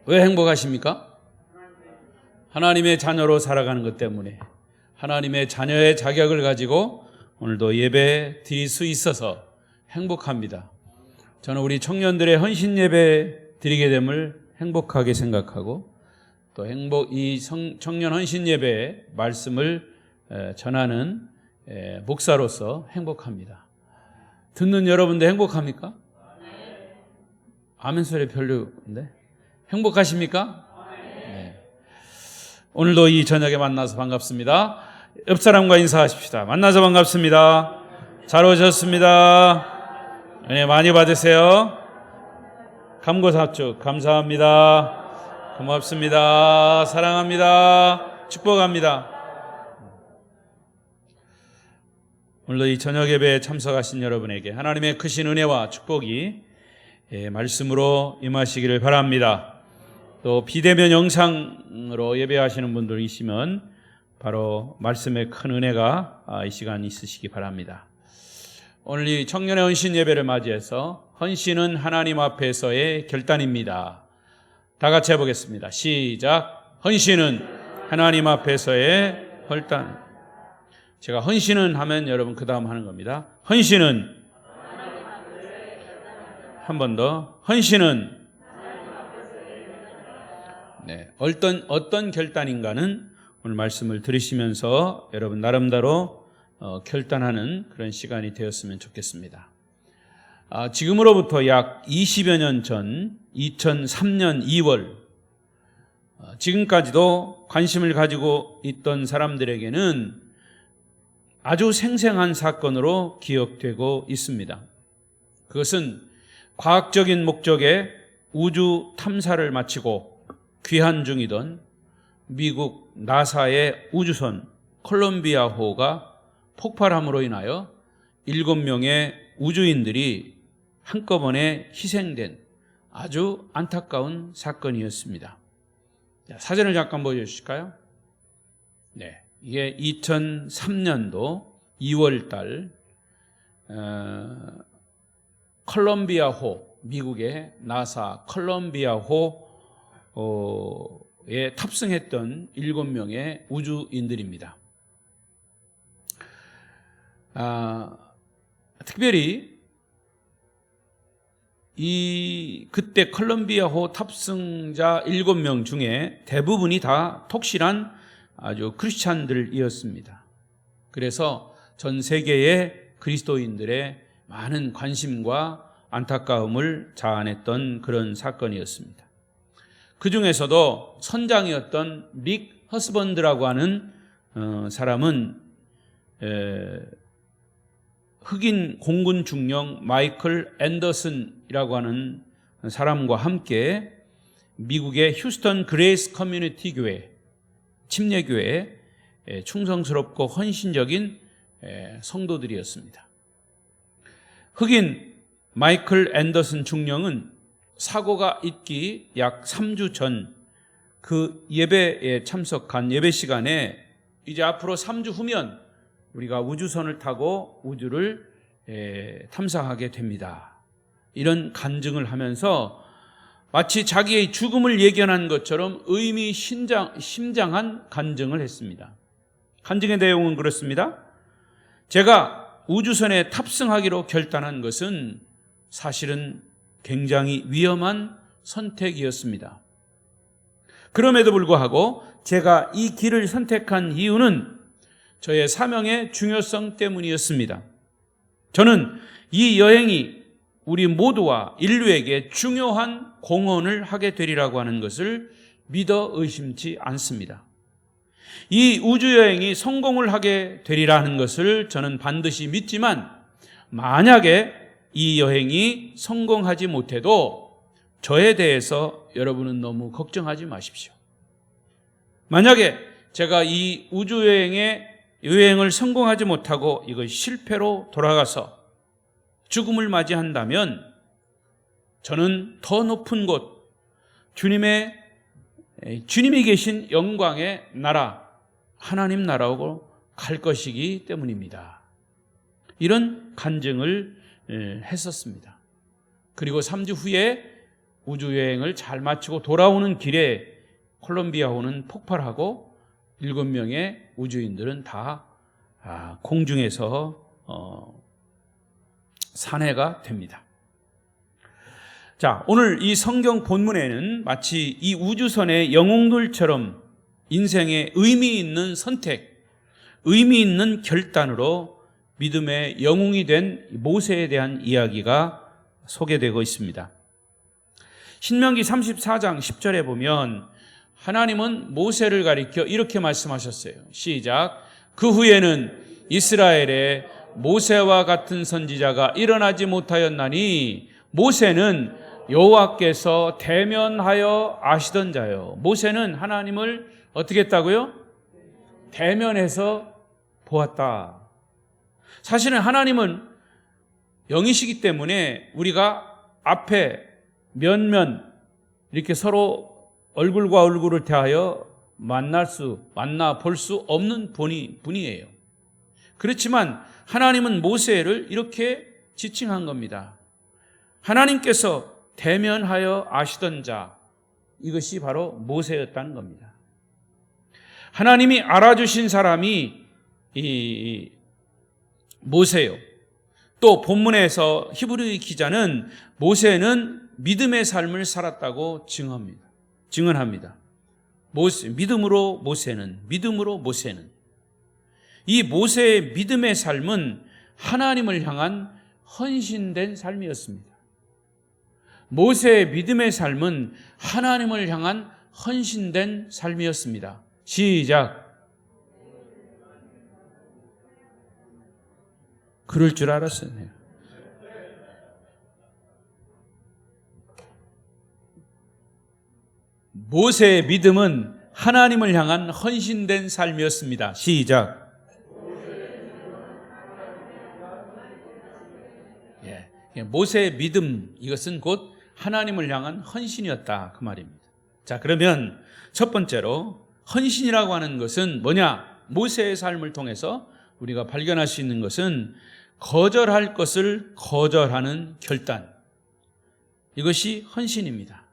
왜 행복하십니까? 하나님의 자녀로 살아가는 것 때문에, 하나님의 자녀의 자격을 가지고 오늘도 예배 드릴 수 있어서 행복합니다. 저는 우리 청년들의 헌신 예배 드리게 됨을 행복하게 생각하고, 또 이 청년 헌신 예배의 말씀을 전하는 목사로서 행복합니다. 듣는 여러분도 행복합니까? 아멘 소리 별로인데? 행복하십니까? 네. 오늘도 이 저녁에 만나서 반갑습니다. 옆 사람과 인사하십시다. 만나서 반갑습니다. 잘 오셨습니다. 네, 많이 받으세요. 감고사축 감사합니다. 고맙습니다. 사랑합니다. 축복합니다. 오늘도 이 저녁 예배에 참석하신 여러분에게 하나님의 크신 은혜와 축복이 말씀으로 임하시기를 바랍니다. 또 비대면 영상으로 예배하시는 분들이시면 바로 말씀의 큰 은혜가 이 시간 있으시기 바랍니다. 오늘 이 청년의 헌신 예배를 맞이해서 헌신은 하나님 앞에서의 결단입니다. 다 같이 해보겠습니다. 시작. 헌신은 하나님 앞에서의 결단. 제가 헌신은 하면 여러분 그 다음 하는 겁니다. 헌신은, 한 번 더, 헌신은 어떤 결단인가는 오늘 말씀을 들으시면서 여러분 나름대로 결단하는 그런 시간이 되었으면 좋겠습니다. 지금으로부터 약 20여 년 전 2003년 2월 지금까지도 관심을 가지고 있던 사람들에게는 아주 생생한 사건으로 기억되고 있습니다. 그것은 과학적인 목적의 우주 탐사를 마치고 귀환 중이던 미국 나사의 우주선 콜럼비아호가 폭발함으로 인하여 7명의 우주인들이 한꺼번에 희생된 아주 안타까운 사건이었습니다. 사진을 잠깐 보여주실까요? 네, 이게 2003년도 2월 달 콜럼비아호, 미국의 나사 콜럼비아호에 탑승했던 7명의 우주인들입니다. 특별히 그때 콜럼비아호 탑승자 7명 중에 대부분이 다 독실한 아주 크리스찬들이었습니다. 그래서 전 세계의 그리스도인들의 많은 관심과 안타까움을 자아냈던 그런 사건이었습니다. 그 중에서도 선장이었던 릭 허스번드라고 하는 사람은 흑인 공군 중령 마이클 앤더슨이라고 하는 사람과 함께 미국의 휴스턴 그레이스 커뮤니티 교회, 침례교회에 충성스럽고 헌신적인 성도들이었습니다. 흑인 마이클 앤더슨 중령은 사고가 있기 약 3주 전 그 예배에 참석한 예배 시간에 이제 앞으로 3주 후면 우리가 우주선을 타고 우주를 탐사하게 됩니다. 이런 간증을 하면서 마치 자기의 죽음을 예견한 것처럼 의미심장한 간증을 했습니다. 간증의 내용은 그렇습니다. 제가 우주선에 탑승하기로 결단한 것은 사실은 굉장히 위험한 선택이었습니다. 그럼에도 불구하고 제가 이 길을 선택한 이유는 저의 사명의 중요성 때문이었습니다. 저는 이 여행이 우리 모두와 인류에게 중요한 공헌을 하게 되리라고 하는 것을 믿어 의심치 않습니다. 이 우주여행이 성공을 하게 되리라는 것을 저는 반드시 믿지만 만약에 이 여행이 성공하지 못해도 저에 대해서 여러분은 너무 걱정하지 마십시오. 만약에 제가 이 여행을 성공하지 못하고 이것이 실패로 돌아가서 죽음을 맞이한다면 저는 더 높은 곳, 주님이 계신 영광의 나라, 하나님 나라로 갈 것이기 때문입니다. 이런 간증을 했었습니다. 그리고 3주 후에 우주여행을 잘 마치고 돌아오는 길에 콜롬비아호는 폭발하고 7명의 우주인들은 다 공중에서 산해가 됩니다. 자, 오늘 이 성경 본문에는 마치 이 우주선의 영웅들처럼 인생에 의미 있는 선택, 의미 있는 결단으로 믿음의 영웅이 된 모세에 대한 이야기가 소개되고 있습니다. 신명기 34장 10절에 보면 하나님은 모세를 가리켜 이렇게 말씀하셨어요. 시작. 그 후에는 이스라엘에 모세와 같은 선지자가 일어나지 못하였나니 모세는 여호와께서 대면하여 아시던 자요. 모세는 하나님을 어떻게 했다고요? 대면해서 보았다. 사실은 하나님은 영이시기 때문에 우리가 앞에 면면 이렇게 서로 얼굴과 얼굴을 대하여 만나 볼 수 없는 분이에요. 그렇지만 하나님은 모세를 이렇게 지칭한 겁니다. 하나님께서 대면하여 아시던 자, 이것이 바로 모세였다는 겁니다. 하나님이 알아주신 사람이 이 모세요. 또 본문에서 히브리 기자는 모세는 믿음의 삶을 살았다고 증언합니다. 믿음으로 모세는 이 모세의 믿음의 삶은 하나님을 향한 헌신된 삶이었습니다. 모세의 믿음의 삶은 하나님을 향한 헌신된 삶이었습니다. 시작. 그럴 줄 알았어요. 모세의 믿음은 하나님을 향한 헌신된 삶이었습니다. 시작. 모세의 믿음, 이것은 곧 하나님을 향한 헌신이었다, 그 말입니다. 자, 그러면 첫 번째로 헌신이라고 하는 것은 뭐냐? 모세의 삶을 통해서 우리가 발견할 수 있는 것은 거절할 것을 거절하는 결단, 이것이 헌신입니다.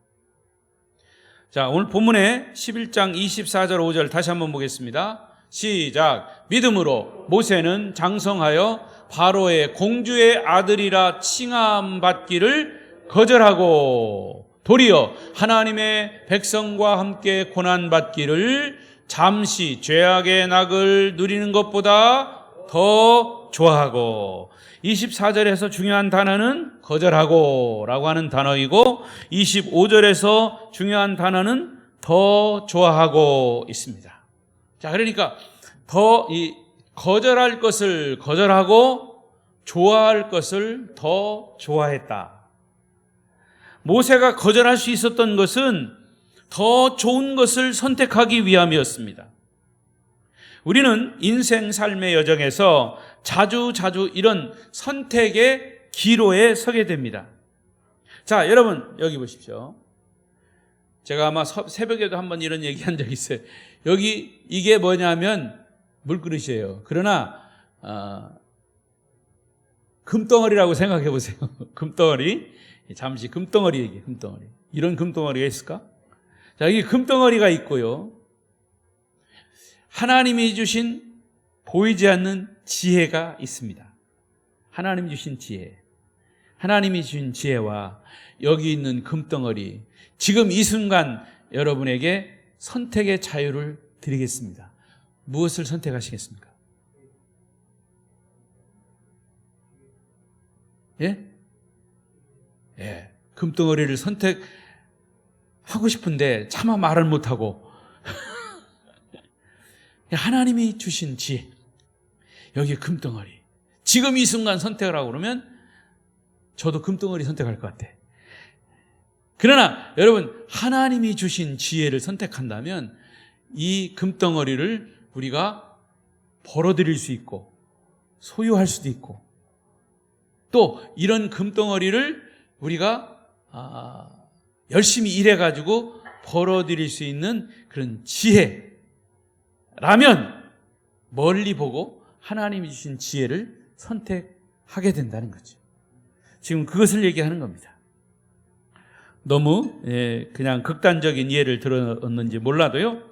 자, 오늘 본문에 11장 24절 5절 다시 한번 보겠습니다. 시작. 믿음으로 모세는 장성하여 바로의 공주의 아들이라 칭함 받기를 거절하고 도리어 하나님의 백성과 함께 고난 받기를 잠시 죄악의 낙을 누리는 것보다 더 좋아하고, 24절에서 중요한 단어는 거절하고 라고 하는 단어이고 25절에서 중요한 단어는 더 좋아하고 있습니다. 자, 그러니까 거절할 것을 거절하고 좋아할 것을 더 좋아했다. 모세가 거절할 수 있었던 것은 더 좋은 것을 선택하기 위함이었습니다. 우리는 인생 삶의 여정에서 자주 이런 선택의 기로에 서게 됩니다. 자, 여러분 여기 보십시오. 제가 아마 새벽에도 한번 이런 얘기한 적이 있어요. 여기 이게 뭐냐면 물그릇이에요. 그러나 금덩어리라고 생각해 보세요. 금덩어리. 잠시 금덩어리 얘기해. 금덩어리. 이런 금덩어리가 있을까? 자, 여기 금덩어리가 있고요. 하나님이 주신 보이지 않는 지혜가 있습니다. 하나님이 주신 지혜. 하나님이 주신 지혜와 여기 있는 금덩어리. 지금 이 순간 여러분에게 선택의 자유를 드리겠습니다. 무엇을 선택하시겠습니까? 예? 예. 금덩어리를 선택하고 싶은데 차마 말을 못하고 하나님이 주신 지혜, 여기 금덩어리. 지금 이 순간 선택을 하고 그러면 저도 금덩어리 선택할 것 같아. 그러나 여러분, 하나님이 주신 지혜를 선택한다면 이 금덩어리를 우리가 벌어들일 수 있고 소유할 수도 있고, 또 이런 금덩어리를 우리가 열심히 일해가지고 벌어들일 수 있는 그런 지혜라면 멀리 보고 하나님이 주신 지혜를 선택하게 된다는 거죠. 지금 그것을 얘기하는 겁니다. 너무 그냥 극단적인 예를 들었는지 몰라도요.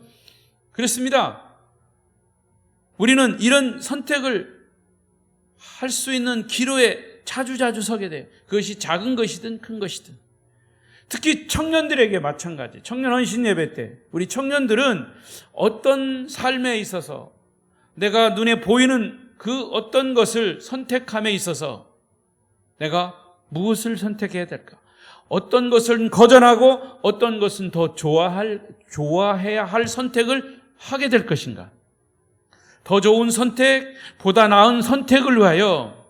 그렇습니다. 우리는 이런 선택을 할 수 있는 기로에 자주자주 서게 돼요. 그것이 작은 것이든 큰 것이든. 특히 청년들에게 마찬가지. 청년 헌신 예배 때 우리 청년들은 어떤 삶에 있어서 내가 눈에 보이는 그 어떤 것을 선택함에 있어서 내가 무엇을 선택해야 될까? 어떤 것은 거절하고 어떤 것은 더 좋아해야 할 선택을 하게 될 것인가? 더 좋은 선택, 보다 나은 선택을 위하여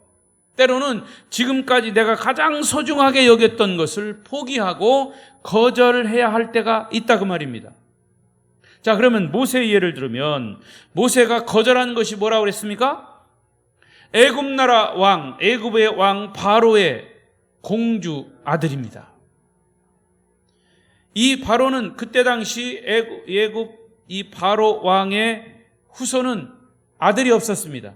때로는 지금까지 내가 가장 소중하게 여겼던 것을 포기하고 거절해야 할 때가 있다 그 말입니다. 자, 그러면 모세의 예를 들으면 모세가 거절한 것이 뭐라고 그랬습니까? 애굽 나라 왕, 애굽의 왕 바로의 공주 아들입니다. 이 바로는 그때 당시 애굽 이 바로 왕의 후손은 아들이 없었습니다.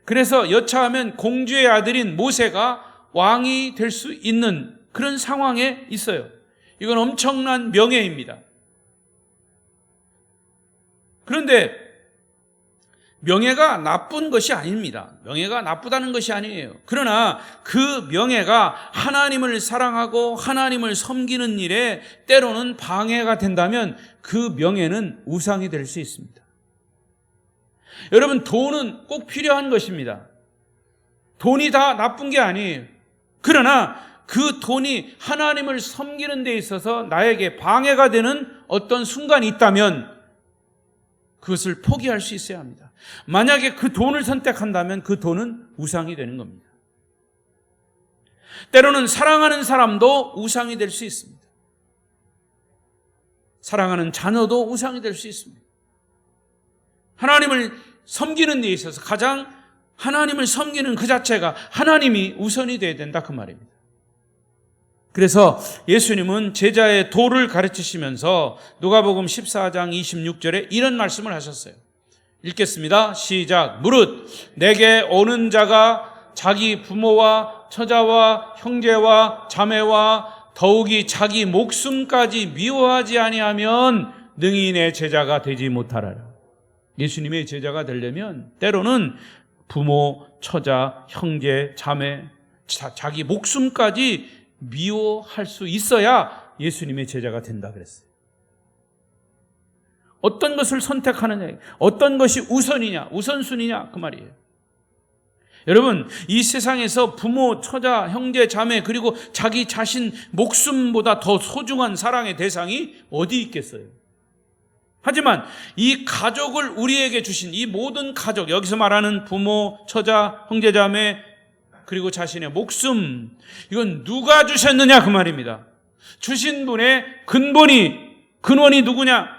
그래서 여차하면 공주의 아들인 모세가 왕이 될 수 있는 그런 상황에 있어요. 이건 엄청난 명예입니다. 그런데 명예가 나쁜 것이 아닙니다. 명예가 나쁘다는 것이 아니에요. 그러나 그 명예가 하나님을 사랑하고 하나님을 섬기는 일에 때로는 방해가 된다면 그 명예는 우상이 될 수 있습니다. 여러분, 돈은 꼭 필요한 것입니다. 돈이 다 나쁜 게 아니에요. 그러나 그 돈이 하나님을 섬기는 데 있어서 나에게 방해가 되는 어떤 순간이 있다면 그것을 포기할 수 있어야 합니다. 만약에 그 돈을 선택한다면 그 돈은 우상이 되는 겁니다. 때로는 사랑하는 사람도 우상이 될 수 있습니다. 사랑하는 자녀도 우상이 될 수 있습니다. 하나님을 섬기는 데 있어서 가장 하나님을 섬기는 그 자체가 하나님이 우선이 되어야 된다 그 말입니다. 그래서 예수님은 제자의 도를 가르치시면서 누가복음 14장 26절에 이런 말씀을 하셨어요. 읽겠습니다. 시작. 무릇 내게 오는 자가 자기 부모와 처자와 형제와 자매와 더욱이 자기 목숨까지 미워하지 아니하면 능히 내 제자가 되지 못하리라. 예수님의 제자가 되려면 때로는 부모, 처자, 형제, 자매, 자기 목숨까지 미워할 수 있어야 예수님의 제자가 된다 그랬어요. 어떤 것을 선택하느냐, 어떤 것이 우선이냐, 우선순위냐 그 말이에요. 여러분, 이 세상에서 부모, 처자, 형제, 자매 그리고 자기 자신 목숨보다 더 소중한 사랑의 대상이 어디 있겠어요? 하지만 이 가족을 우리에게 주신 이 모든 가족, 여기서 말하는 부모, 처자, 형제, 자매 그리고 자신의 목숨, 이건 누가 주셨느냐 그 말입니다. 주신 분의 근원이 누구냐?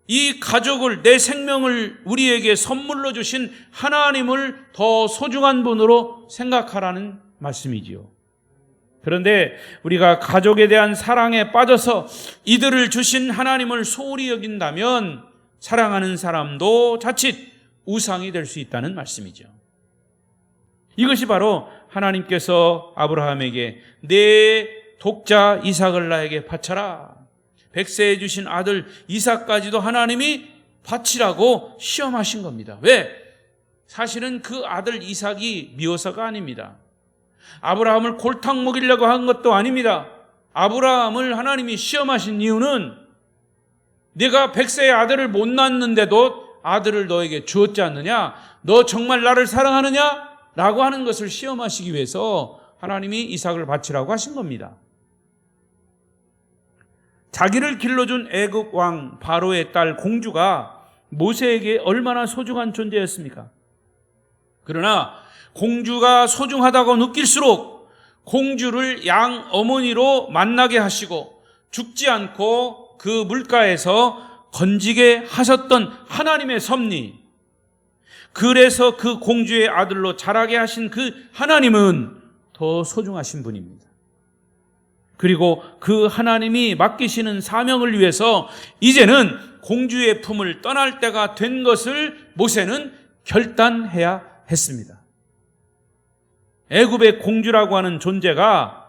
이 가족을, 내 생명을 우리에게 선물로 주신 하나님을 더 소중한 분으로 생각하라는 말씀이지요. 그런데 우리가 가족에 대한 사랑에 빠져서 이들을 주신 하나님을 소홀히 여긴다면 사랑하는 사람도 자칫 우상이 될 수 있다는 말씀이죠. 이것이 바로 하나님께서 아브라함에게 내 독자 이삭을 나에게 바쳐라, 백세해 주신 아들 이삭까지도 하나님이 바치라고 시험하신 겁니다. 왜? 사실은 그 아들 이삭이 미워서가 아닙니다. 아브라함을 골탕 먹이려고 한 것도 아닙니다. 아브라함을 하나님이 시험하신 이유는 네가 백세의 아들을 못 낳았는데도 아들을 너에게 주었지 않느냐? 너 정말 나를 사랑하느냐? 라고 하는 것을 시험하시기 위해서 하나님이 이삭을 바치라고 하신 겁니다. 자기를 길러준 애굽 왕 바로의 딸 공주가 모세에게 얼마나 소중한 존재였습니까? 그러나 공주가 소중하다고 느낄수록 공주를 양 어머니로 만나게 하시고 죽지 않고 그 물가에서 건지게 하셨던 하나님의 섭리, 그래서 그 공주의 아들로 자라게 하신 그 하나님은 더 소중하신 분입니다. 그리고 그 하나님이 맡기시는 사명을 위해서 이제는 공주의 품을 떠날 때가 된 것을 모세는 결단해야 했습니다. 애굽의 공주라고 하는 존재가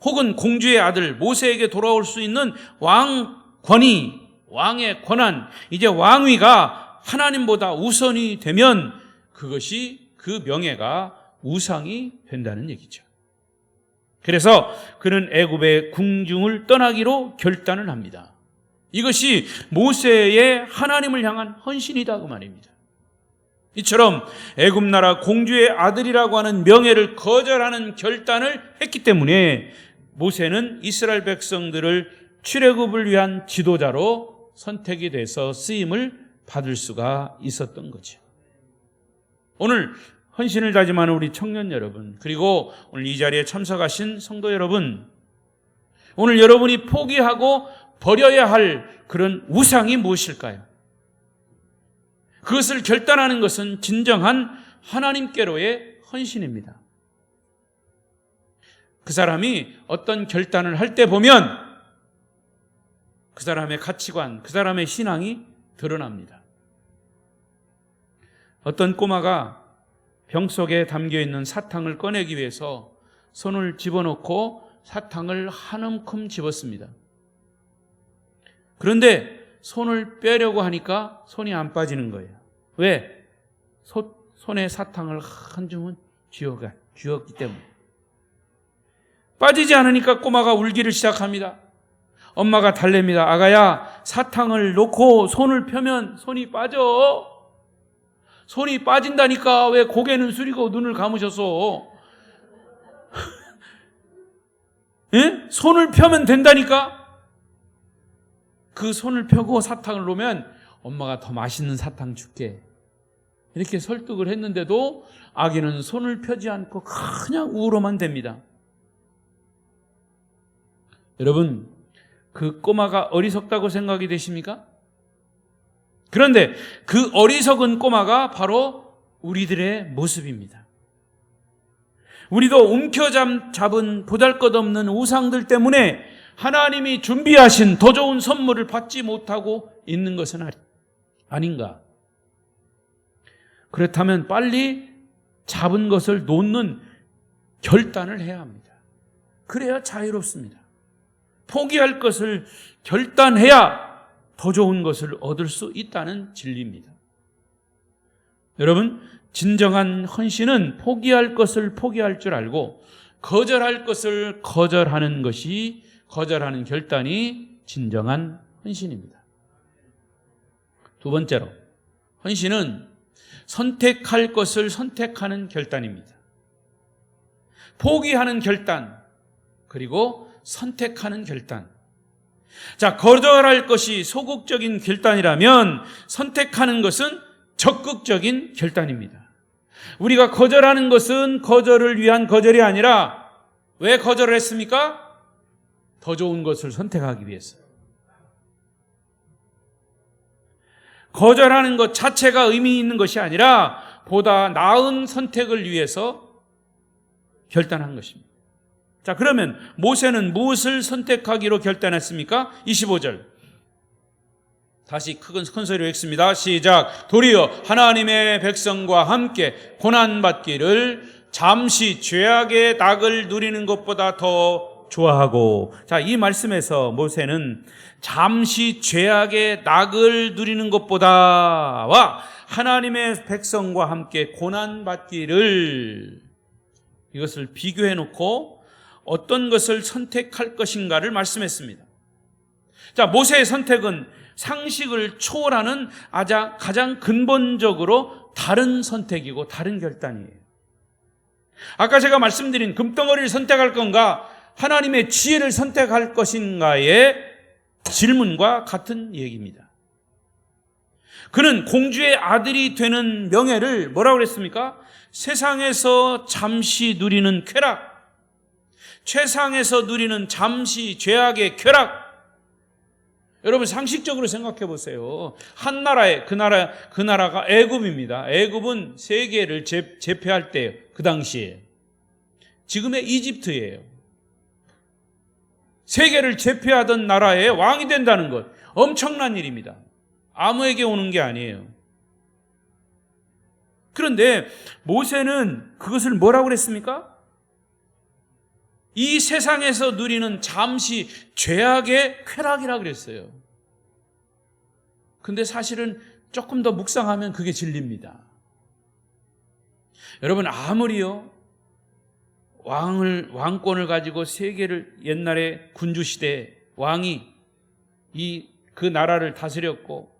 혹은 공주의 아들 모세에게 돌아올 수 있는 왕 권위, 왕의 권한, 이제 왕위가 하나님보다 우선이 되면 그것이 그 명예가 우상이 된다는 얘기죠. 그래서 그는 애굽의 궁중을 떠나기로 결단을 합니다. 이것이 모세의 하나님을 향한 헌신이다 그 말입니다. 이처럼 애굽 나라 공주의 아들이라고 하는 명예를 거절하는 결단을 했기 때문에 모세는 이스라엘 백성들을 출애굽을 위한 지도자로 선택이 돼서 쓰임을 받을 수가 있었던 거죠. 오늘 헌신을 다짐하는 우리 청년 여러분, 그리고 오늘 이 자리에 참석하신 성도 여러분, 오늘 여러분이 포기하고 버려야 할 그런 우상이 무엇일까요? 그것을 결단하는 것은 진정한 하나님께로의 헌신입니다. 그 사람이 어떤 결단을 할 때 보면 그 사람의 가치관, 그 사람의 신앙이 드러납니다. 어떤 꼬마가 병 속에 담겨있는 사탕을 꺼내기 위해서 손을 집어넣고 사탕을 한 움큼 집었습니다. 그런데 손을 빼려고 하니까 손이 안 빠지는 거예요. 왜? 손에 사탕을 한 줌은 쥐었기 때문에. 빠지지 않으니까 꼬마가 울기를 시작합니다. 엄마가 달랩니다. 아가야, 사탕을 놓고 손을 펴면 손이 빠져. 손이 빠진다니까 왜 고개는 숙이고 눈을 감으셔서. 예? 손을 펴면 된다니까. 그 손을 펴고 사탕을 놓으면 엄마가 더 맛있는 사탕 줄게. 이렇게 설득을 했는데도 아기는 손을 펴지 않고 그냥 울어만 댑니다. 여러분, 그 꼬마가 어리석다고 생각이 되십니까? 그런데 그 어리석은 꼬마가 바로 우리들의 모습입니다. 우리도 움켜잡은 보잘것없는 우상들 때문에 하나님이 준비하신 더 좋은 선물을 받지 못하고 있는 것은 아닌가? 그렇다면 빨리 잡은 것을 놓는 결단을 해야 합니다. 그래야 자유롭습니다. 포기할 것을 결단해야 더 좋은 것을 얻을 수 있다는 진리입니다. 여러분, 진정한 헌신은 포기할 것을 포기할 줄 알고 거절할 것을 거절하는 것이, 거절하는 결단이 진정한 헌신입니다. 두 번째로, 헌신은 선택할 것을 선택하는 결단입니다. 포기하는 결단, 그리고 선택하는 결단. 자, 거절할 것이 소극적인 결단이라면 선택하는 것은 적극적인 결단입니다. 우리가 거절하는 것은 거절을 위한 거절이 아니라 왜 거절을 했습니까? 더 좋은 것을 선택하기 위해서. 거절하는 것 자체가 의미 있는 것이 아니라 보다 나은 선택을 위해서 결단한 것입니다. 자, 그러면 모세는 무엇을 선택하기로 결단했습니까? 25절. 다시 큰 소리로 읽습니다. 시작. 도리어 하나님의 백성과 함께 고난받기를 잠시 죄악의 낙을 누리는 것보다 더 좋아하고. 자, 이 말씀에서 모세는 잠시 죄악의 낙을 누리는 것보다와 하나님의 백성과 함께 고난받기를, 이것을 비교해 놓고 어떤 것을 선택할 것인가를 말씀했습니다. 자, 모세의 선택은 상식을 초월하는 가장 근본적으로 다른 선택이고 다른 결단이에요. 아까 제가 말씀드린 금덩어리를 선택할 건가, 하나님의 지혜를 선택할 것인가의 질문과 같은 얘기입니다. 그는 공주의 아들이 되는 명예를 뭐라고 그랬습니까? 세상에서 잠시 누리는 쾌락, 최상에서 누리는 잠시 죄악의 쾌락. 여러분, 상식적으로 생각해 보세요. 한 나라에, 그 나라가 애굽입니다. 애굽은 세계를 제패할 때, 그 당시에 지금의 이집트예요. 세계를 제패하던 나라의 왕이 된다는 것, 엄청난 일입니다. 아무에게 오는 게 아니에요. 그런데 모세는 그것을 뭐라고 그랬습니까? 이 세상에서 누리는 잠시 죄악의 쾌락이라 그랬어요. 근데 사실은 조금 더 묵상하면 그게 진리입니다. 여러분, 아무리요 왕권을 가지고 세계를, 옛날에 군주시대에 왕이 그 나라를 다스렸고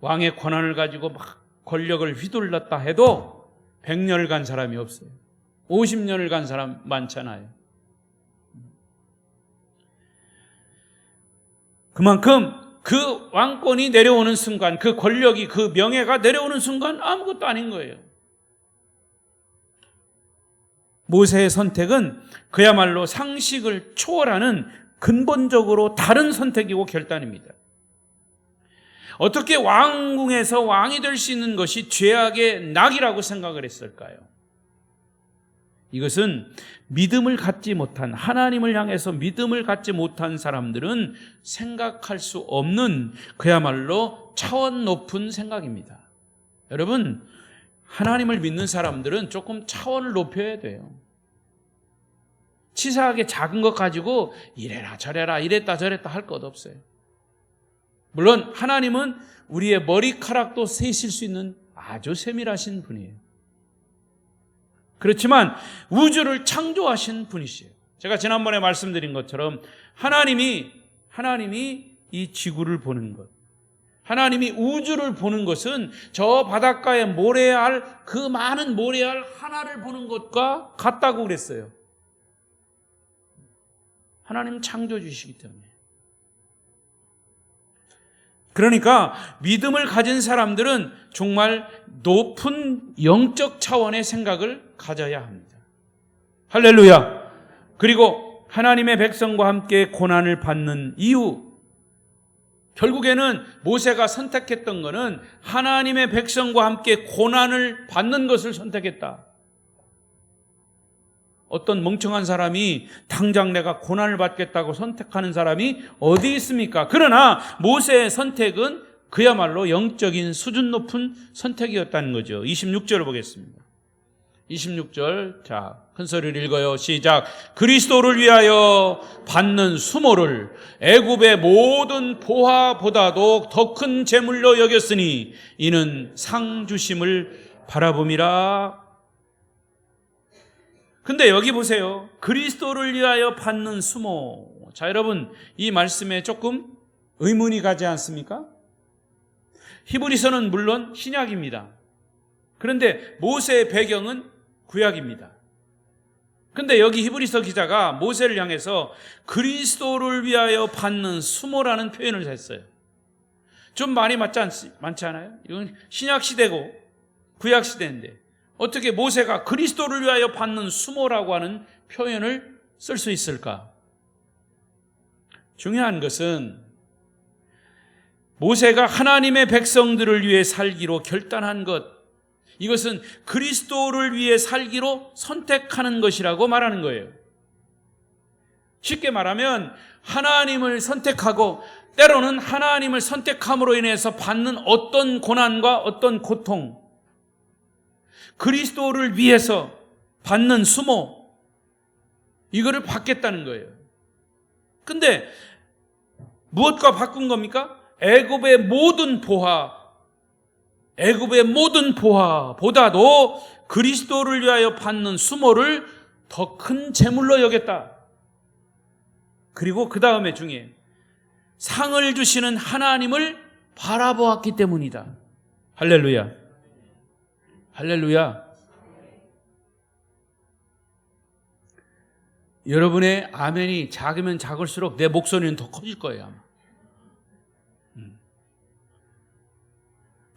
왕의 권한을 가지고 막 권력을 휘둘렀다 해도 100년을 간 사람이 없어요. 50년을 간 사람 많잖아요. 그만큼 그 왕권이 내려오는 순간, 그 권력이, 그 명예가 내려오는 순간 아무것도 아닌 거예요. 모세의 선택은 그야말로 상식을 초월하는 근본적으로 다른 선택이고 결단입니다. 어떻게 왕궁에서 왕이 될 수 있는 것이 죄악의 낙이라고 생각을 했을까요? 이것은 믿음을 갖지 못한, 하나님을 향해서 믿음을 갖지 못한 사람들은 생각할 수 없는 그야말로 차원 높은 생각입니다. 여러분, 하나님을 믿는 사람들은 조금 차원을 높여야 돼요. 치사하게 작은 것 가지고 이래라 저래라 이랬다 저랬다 할 것 없어요. 물론 하나님은 우리의 머리카락도 세실 수 있는 아주 세밀하신 분이에요. 그렇지만 우주를 창조하신 분이시에요. 제가 지난번에 말씀드린 것처럼 하나님이 이 지구를 보는 것, 하나님이 우주를 보는 것은 저 바닷가에 모래알, 그 많은 모래알 하나를 보는 것과 같다고 그랬어요. 하나님 창조주시기 때문에. 그러니까 믿음을 가진 사람들은 정말 높은 영적 차원의 생각을 가져야 합니다. 할렐루야. 그리고 하나님의 백성과 함께 고난을 받는 이유, 결국에는 모세가 선택했던 것은 하나님의 백성과 함께 고난을 받는 것을 선택했다. 어떤 멍청한 사람이 당장 내가 고난을 받겠다고 선택하는 사람이 어디 있습니까? 그러나 모세의 선택은 그야말로 영적인 수준 높은 선택이었다는 거죠. 26절을 보겠습니다. 26절, 자, 큰 소리를 읽어요. 시작. 그리스도를 위하여 받는 수모를 애굽의 모든 보화보다도 더 큰 재물로 여겼으니 이는 상 주심을 바라봄이라. 근데 여기 보세요. 그리스도를 위하여 받는 수모. 자, 여러분, 이 말씀에 조금 의문이 가지 않습니까? 히브리서는 물론 신약입니다. 그런데 모세의 배경은 구약입니다. 근데 여기 히브리서 기자가 모세를 향해서 그리스도를 위하여 받는 수모라는 표현을 했어요. 좀 많이 많지 않아요? 이건 신약 시대고 구약 시대인데 어떻게 모세가 그리스도를 위하여 받는 수모라고 하는 표현을 쓸 수 있을까? 중요한 것은 모세가 하나님의 백성들을 위해 살기로 결단한 것, 이것은 그리스도를 위해 살기로 선택하는 것이라고 말하는 거예요. 쉽게 말하면 하나님을 선택하고 때로는 하나님을 선택함으로 인해서 받는 어떤 고난과 어떤 고통, 그리스도를 위해서 받는 수모, 이거를 받겠다는 거예요. 근데 무엇과 바꾼 겁니까? 애굽의 모든 보화보다도 그리스도를 위하여 받는 수모를 더 큰 재물로 여겼다. 그리고 그 다음에 중에 상을 주시는 하나님을 바라보았기 때문이다. 할렐루야. 할렐루야. 여러분의 아멘이 작으면 작을수록 내 목소리는 더 커질 거예요, 아마.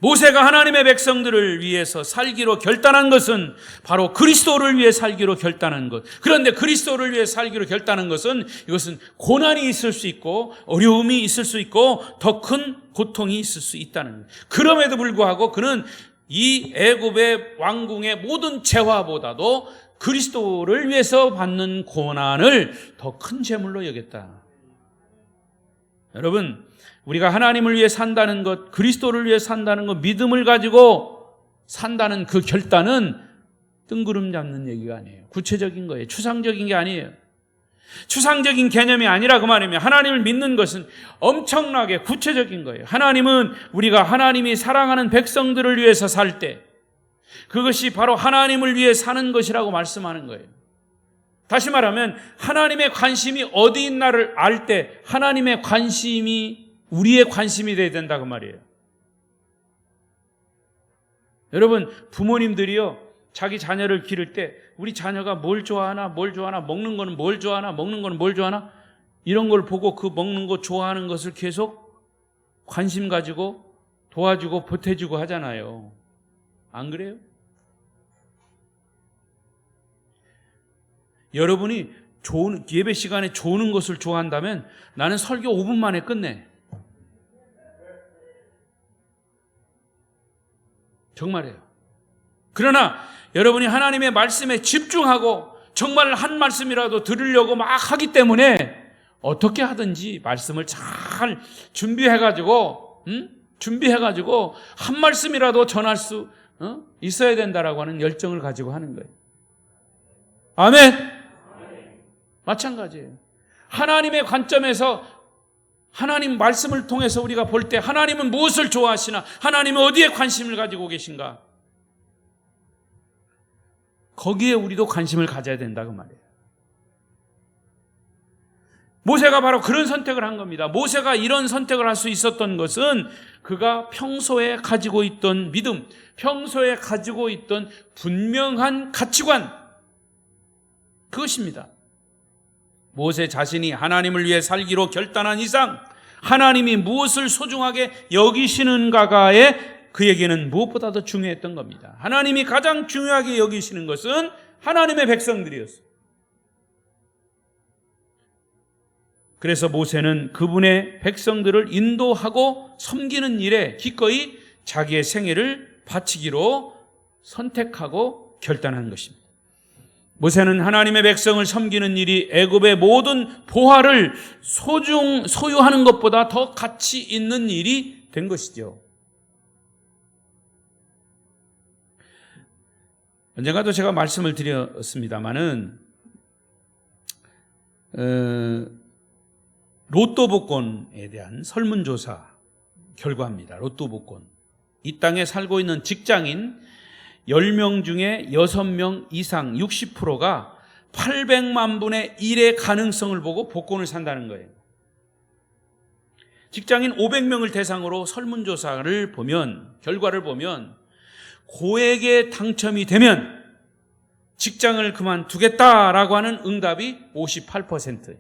모세가 하나님의 백성들을 위해서 살기로 결단한 것은 바로 그리스도를 위해 살기로 결단한 것. 그런데 그리스도를 위해 살기로 결단한 것은 이것은 고난이 있을 수 있고 어려움이 있을 수 있고 더 큰 고통이 있을 수 있다는 것. 그럼에도 불구하고 그는 이 애굽의 왕궁의 모든 재화보다도 그리스도를 위해서 받는 고난을 더 큰 재물로 여겼다. 여러분, 우리가 하나님을 위해 산다는 것, 그리스도를 위해 산다는 것, 믿음을 가지고 산다는 그 결단은 뜬구름 잡는 얘기가 아니에요. 구체적인 거예요. 추상적인 게 아니에요. 추상적인 개념이 아니라 그 말이면 하나님을 믿는 것은 엄청나게 구체적인 거예요. 하나님은 우리가 하나님이 사랑하는 백성들을 위해서 살 때 그것이 바로 하나님을 위해 사는 것이라고 말씀하는 거예요. 다시 말하면 하나님의 관심이 어디 있나를 알 때 하나님의 관심이 우리의 관심이 돼야 된다 그 말이에요. 여러분, 부모님들이요, 자기 자녀를 기를 때 우리 자녀가 뭘 좋아하나, 먹는 거는 뭘 좋아하나 이런 걸 보고 그 먹는 거 좋아하는 것을 계속 관심 가지고 도와주고 보태주고 하잖아요. 안 그래요? 여러분이 예배 시간에 조는 것을 좋아한다면 나는 설교 5분 만에 끝내. 정말이에요. 그러나 여러분이 하나님의 말씀에 집중하고 정말 한 말씀이라도 들으려고 막 하기 때문에 어떻게 하든지 말씀을 잘 준비해가지고 한 말씀이라도 전할 수 있어야 된다라고 하는 열정을 가지고 하는 거예요. 아멘. 마찬가지예요. 하나님의 관점에서 하나님 말씀을 통해서 우리가 볼 때 하나님은 무엇을 좋아하시나, 하나님은 어디에 관심을 가지고 계신가, 거기에 우리도 관심을 가져야 된다 그 말이에요. 모세가 바로 그런 선택을 한 겁니다. 모세가 이런 선택을 할 수 있었던 것은 그가 평소에 가지고 있던 믿음, 평소에 가지고 있던 분명한 가치관, 그것입니다. 모세 자신이 하나님을 위해 살기로 결단한 이상 하나님이 무엇을 소중하게 여기시는가가에 그에게는 무엇보다도 중요했던 겁니다. 하나님이 가장 중요하게 여기시는 것은 하나님의 백성들이었어요. 그래서 모세는 그분의 백성들을 인도하고 섬기는 일에 기꺼이 자기의 생애를 바치기로 선택하고 결단한 것입니다. 모세는 하나님의 백성을 섬기는 일이 애굽의 모든 보화를 소유하는 것보다 더 가치 있는 일이 된 것이죠. 언젠가도 제가 말씀을 드렸습니다마는 로또 복권에 대한 설문조사 결과입니다. 로또 복권. 이 땅에 살고 있는 직장인 10명 중에 6명 이상 60%가 800만 분의 1의 가능성을 보고 복권을 산다는 거예요. 직장인 500명을 대상으로 설문조사를 보면, 결과를 보면 고액에 당첨이 되면 직장을 그만두겠다라고 하는 응답이 58%예요.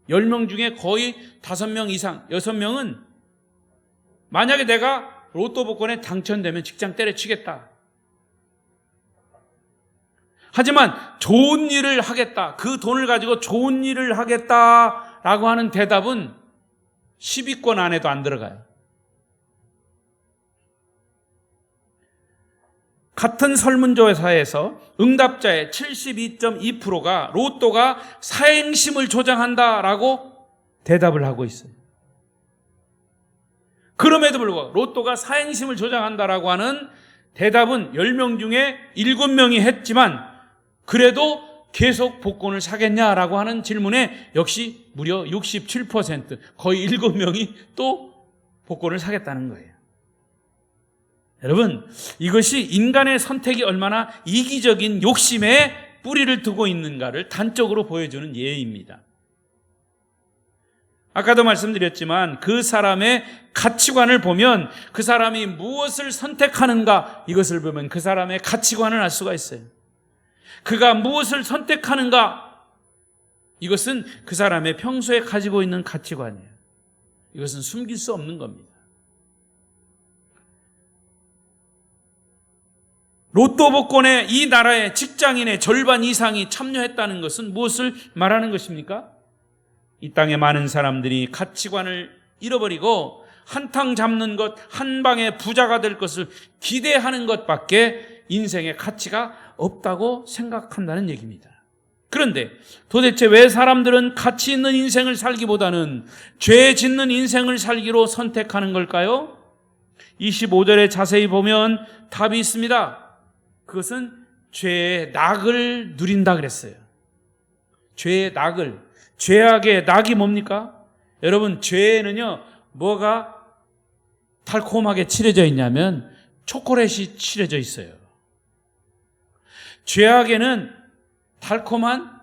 10명 중에 거의 5명 이상, 6명은 만약에 내가 로또 복권에 당첨되면 직장 때려치겠다. 하지만 좋은 일을 하겠다, 그 돈을 가지고 좋은 일을 하겠다라고 하는 대답은 10위권 안에도 안 들어가요. 같은 설문조사에서 응답자의 72.2%가 로또가 사행심을 조장한다라고 대답을 하고 있어요. 그럼에도 불구하고 로또가 사행심을 조장한다라고 하는 대답은 10명 중에 7명이 했지만 그래도 계속 복권을 사겠냐라고 하는 질문에 역시 무려 67%, 거의 7명이 또 복권을 사겠다는 거예요. 여러분, 이것이 인간의 선택이 얼마나 이기적인 욕심에 뿌리를 두고 있는가를 단적으로 보여주는 예입니다. 아까도 말씀드렸지만 그 사람의 가치관을 보면, 그 사람이 무엇을 선택하는가, 이것을 보면 그 사람의 가치관을 알 수가 있어요. 그가 무엇을 선택하는가, 이것은 그 사람의 평소에 가지고 있는 가치관이에요. 이것은 숨길 수 없는 겁니다. 로또 복권에 이 나라의 직장인의 절반 이상이 참여했다는 것은 무엇을 말하는 것입니까? 이 땅의 많은 사람들이 가치관을 잃어버리고 한탕 잡는 것, 한 방에 부자가 될 것을 기대하는 것밖에 인생의 가치가 없다고 생각한다는 얘기입니다. 그런데 도대체 왜 사람들은 가치 있는 인생을 살기보다는 죄 짓는 인생을 살기로 선택하는 걸까요? 25절에 자세히 보면 답이 있습니다. 그것은 죄의 낙을 누린다 그랬어요. 죄의 낙을, 죄악의 낙이 뭡니까? 여러분, 죄에는요, 뭐가 달콤하게 칠해져 있냐면 초콜릿이 칠해져 있어요. 죄악에는 달콤한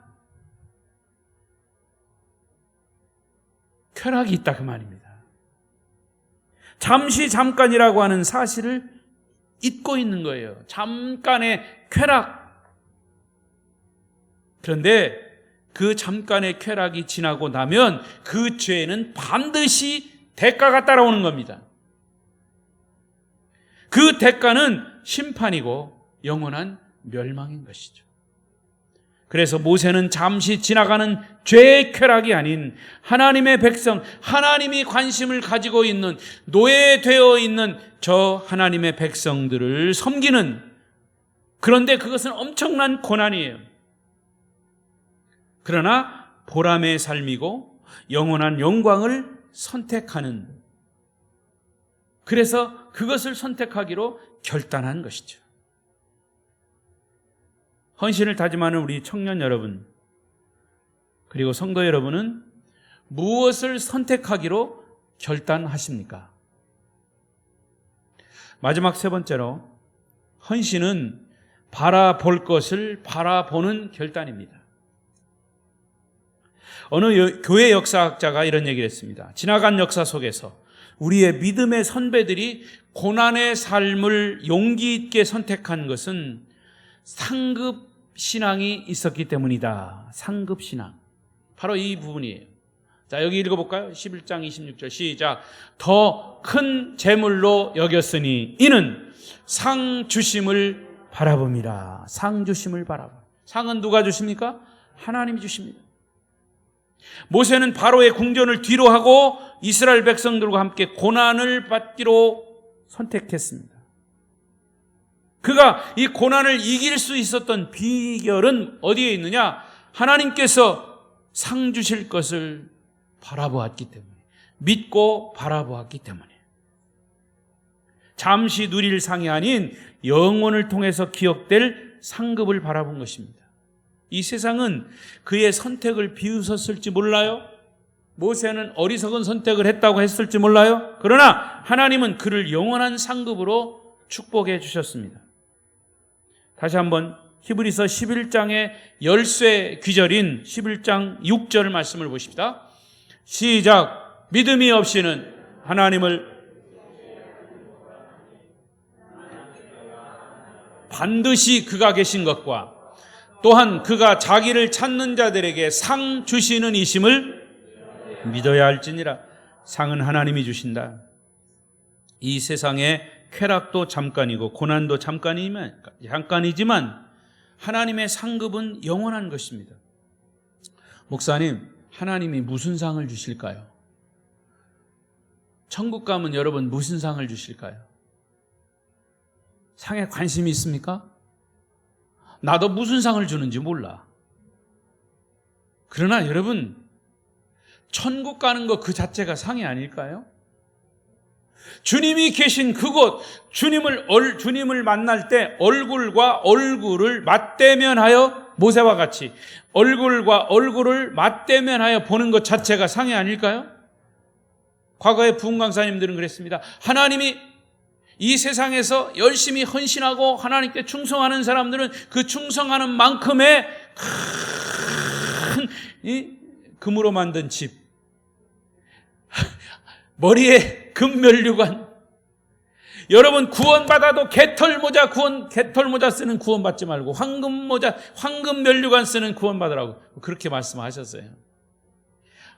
쾌락이 있다 그 말입니다. 잠깐이라고 하는 사실을 잊고 있는 거예요. 잠깐의 쾌락. 그런데 그 잠깐의 쾌락이 지나고 나면 그 죄는 반드시 대가가 따라오는 겁니다. 그 대가는 심판이고 영원한 멸망인 것이죠. 그래서 모세는 잠시 지나가는 죄의 쾌락이 아닌 하나님의 백성, 하나님이 관심을 가지고 있는, 노예되어 있는 저 하나님의 백성들을 섬기는, 그런데 그것은 엄청난 고난이에요. 그러나 보람의 삶이고 영원한 영광을 선택하는, 그래서 그것을 선택하기로 결단한 것이죠. 헌신을 다짐하는 우리 청년 여러분, 그리고 성도 여러분은 무엇을 선택하기로 결단하십니까? 마지막 세 번째로, 헌신은 바라볼 것을 바라보는 결단입니다. 어느 교회 역사학자가 이런 얘기를 했습니다. 지나간 역사 속에서 우리의 믿음의 선배들이 고난의 삶을 용기 있게 선택한 것은 상급 신앙이 있었기 때문이다. 상급 신앙. 바로 이 부분이에요. 자, 여기 읽어볼까요? 11장 26절 시작. 더 큰 재물로 여겼으니 이는 상 주심을 바라봅니다. 상 주심을 바라봐. 상은 누가 주십니까? 하나님이 주십니다. 모세는 바로의 궁전을 뒤로 하고 이스라엘 백성들과 함께 고난을 받기로 선택했습니다. 그가 이 고난을 이길 수 있었던 비결은 어디에 있느냐? 하나님께서 상 주실 것을 바라보았기 때문에, 믿고 바라보았기 때문에, 잠시 누릴 상이 아닌 영원을 통해서 기억될 상급을 바라본 것입니다. 이 세상은 그의 선택을 비웃었을지 몰라요. 모세는 어리석은 선택을 했다고 했을지 몰라요. 그러나 하나님은 그를 영원한 상급으로 축복해 주셨습니다. 다시 한번 히브리서 11장의 열쇠 귀절인 11장 6절 말씀을 보십시다. 시작. 믿음이 없이는 하나님을 반드시 그가 계신 것과 또한 그가 자기를 찾는 자들에게 상 주시는 이심을 믿어야 할지니라. 상은 하나님이 주신다. 이 세상의 쾌락도 잠깐이고 고난도 잠깐이지만 하나님의 상급은 영원한 것입니다. 목사님, 하나님이 무슨 상을 주실까요? 천국 가면 여러분 무슨 상을 주실까요? 상에 관심이 있습니까? 나도 무슨 상을 주는지 몰라. 그러나 여러분, 천국 가는 것 그 자체가 상이 아닐까요? 주님이 계신 그곳, 주님을 만날 때 얼굴과 얼굴을 맞대면하여, 모세와 같이 얼굴과 얼굴을 맞대면하여 보는 것 자체가 상이 아닐까요? 과거의 부흥 강사님들은 그랬습니다. 하나님이 이 세상에서 열심히 헌신하고 하나님께 충성하는 사람들은 그 충성하는 만큼의 큰 금으로 만든 집, 머리에 금면류관. 여러분, 구원받아도 개털모자 쓰는 구원받지 말고 황금 면류관 쓰는 구원받으라고 그렇게 말씀하셨어요.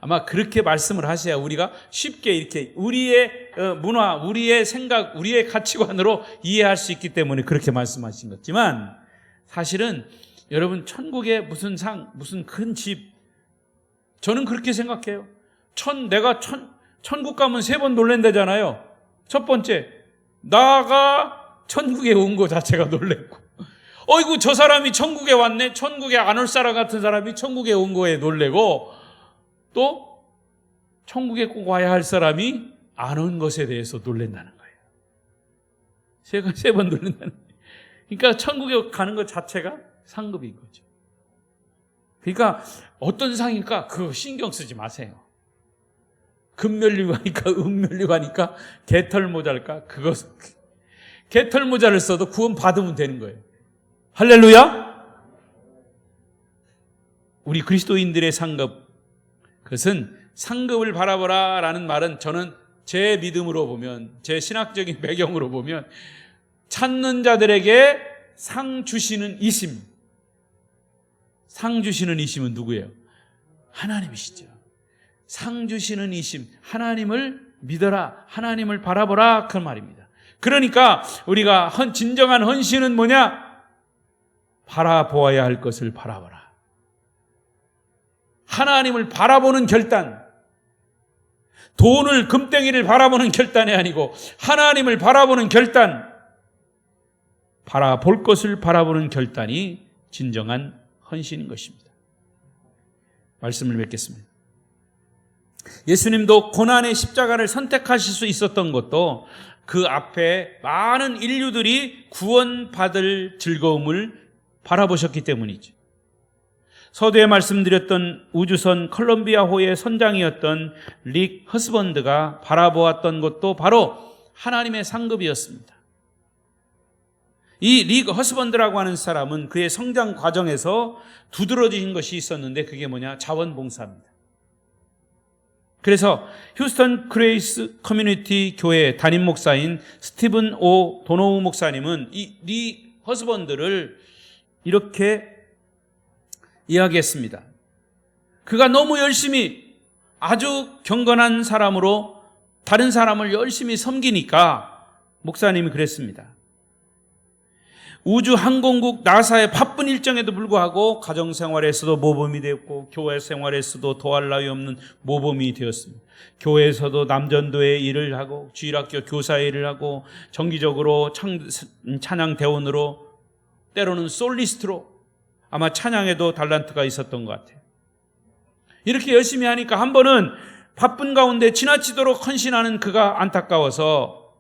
아마 그렇게 말씀을 하셔야 우리가 쉽게 이렇게 우리의 문화, 우리의 생각, 우리의 가치관으로 이해할 수 있기 때문에 그렇게 말씀하신 거지만, 사실은 여러분, 천국에 무슨 상, 무슨 큰 집, 저는 그렇게 생각해요. 내가 천국 가면 3번 놀랜다잖아요. 첫 번째, 나가 천국에 온 거 자체가 놀랬고, 어이구 저 사람이 천국에 왔네, 천국에 안 올 사람 같은 사람이 천국에 온 거에 놀래고, 또 천국에 꼭 와야 할 사람이 안 온 것에 대해서 놀란다는 거예요. 3번 놀란다는 거예요. 그러니까 천국에 가는 것 자체가 상급인 거죠. 그러니까 어떤 상일까? 그거 신경 쓰지 마세요. 금면류 가니까 은면류 가니까 개털 모자일까? 그거 개털 모자를 써도 구원 받으면 되는 거예요. 할렐루야! 우리 그리스도인들의 상급, 그것은 상급을 바라보라 라는 말은 저는 제 믿음으로 보면, 제 신학적인 배경으로 보면 찾는 자들에게 상 주시는 이심, 상 주시는 이심은 누구예요? 하나님이시죠. 상 주시는 이심, 하나님을 믿어라, 하나님을 바라보라, 그 말입니다. 그러니까 우리가 진정한 헌신은 뭐냐? 바라보아야 할 것을 바라보라. 하나님을 바라보는 결단, 돈을, 금덩이를 바라보는 결단이 아니고 하나님을 바라보는 결단, 바라볼 것을 바라보는 결단이 진정한 헌신인 것입니다. 말씀을 맺겠습니다. 예수님도 고난의 십자가를 선택하실 수 있었던 것도 그 앞에 많은 인류들이 구원받을 즐거움을 바라보셨기 때문이죠. 서두에 말씀드렸던 우주선 컬럼비아호의 선장이었던 릭 허스번드가 바라보았던 것도 바로 하나님의 상급이었습니다. 이 릭 허스번드라고 하는 사람은 그의 성장 과정에서 두드러진 것이 있었는데 그게 뭐냐? 자원봉사입니다. 그래서 휴스턴 그레이스 커뮤니티 교회 담임 목사인 스티븐 오 도노우 목사님은 이 릭 허스번드를 이렇게 이야기했습니다. 그가 너무 열심히, 아주 경건한 사람으로 다른 사람을 열심히 섬기니까 목사님이 그랬습니다. 우주항공국 나사의 바쁜 일정에도 불구하고 가정생활에서도 모범이 되었고 교회 생활에서도 더할 나위 없는 모범이 되었습니다. 교회에서도 남전도의 일을 하고 주일학교 교사의 일을 하고 정기적으로 찬양대원으로, 때로는 솔리스트로, 아마 찬양에도 달란트가 있었던 것 같아요. 이렇게 열심히 하니까 한 번은 바쁜 가운데 지나치도록 헌신하는 그가 안타까워서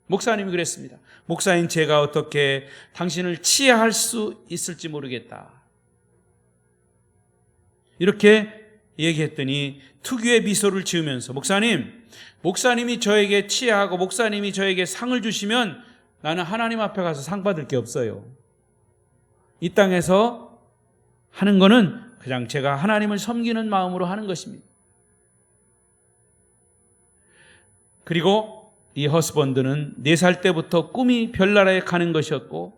목사님이 그랬습니다. 목사님, 제가 어떻게 당신을 치해할 수 있을지 모르겠다. 이렇게 얘기했더니 특유의 미소를 지으면서 목사님이 저에게 치해하고 목사님이 저에게 상을 주시면 나는 하나님 앞에 가서 상 받을 게 없어요. 이 땅에서 하는 거는 그냥 제가 하나님을 섬기는 마음으로 하는 것입니다. 그리고 이 허스번드는 4살 때부터 꿈이 별나라에 가는 것이었고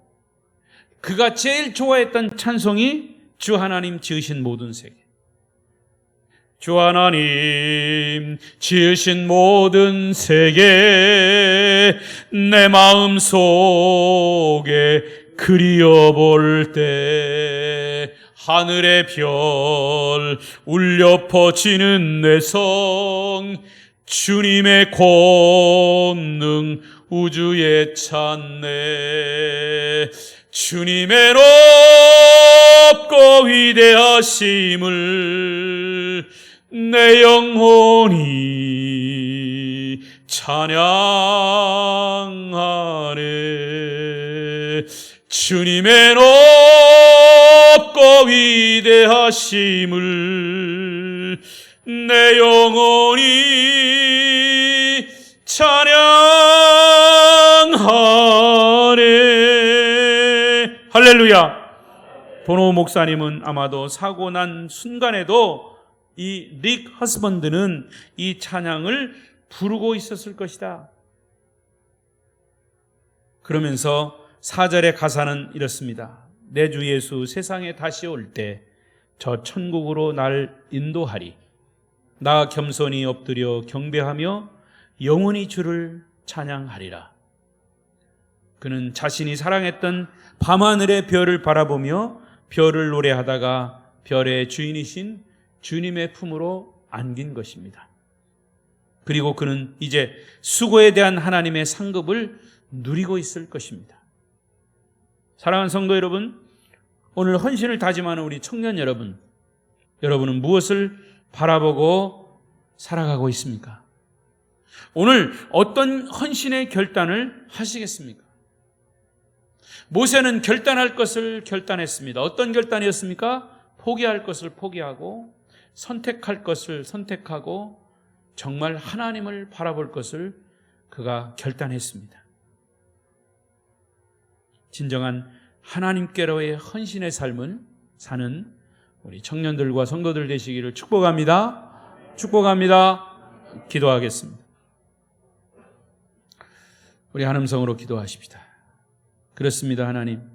그가 제일 좋아했던 찬송이 주 하나님 지으신 모든 세계. 주 하나님 지으신 모든 세계 내 마음 속에 그리워볼 때 하늘의 별 울려 퍼지는 내성 주님의 권능 우주에 찬네 주님의 높고 위대하심을 내 영혼이 찬양하네 주님의 높고 위대하심을 내 영혼이 찬양하네. 할렐루야. 도노 목사님은 아마도 사고 난 순간에도 이 릭 허스번드는 이 찬양을 부르고 있었을 것이다. 그러면서 4절의 가사는 이렇습니다. 내 주 예수 세상에 다시 올 때 저 천국으로 날 인도하리. 나 겸손히 엎드려 경배하며 영원히 주를 찬양하리라. 그는 자신이 사랑했던 밤하늘의 별을 바라보며 별을 노래하다가 별의 주인이신 주님의 품으로 안긴 것입니다. 그리고 그는 이제 수고에 대한 하나님의 상급을 누리고 있을 것입니다. 사랑하는 성도 여러분, 오늘 헌신을 다짐하는 우리 청년 여러분, 여러분은 무엇을 바라보고 살아가고 있습니까? 오늘 어떤 헌신의 결단을 하시겠습니까? 모세는 결단할 것을 결단했습니다. 어떤 결단이었습니까? 포기할 것을 포기하고 선택할 것을 선택하고 정말 하나님을 바라볼 것을 그가 결단했습니다. 진정한 하나님께로의 헌신의 삶을 사는 우리 청년들과 성도들 되시기를 축복합니다. 축복합니다. 기도하겠습니다. 우리 한음성으로 기도하십시다. 그렇습니다, 하나님.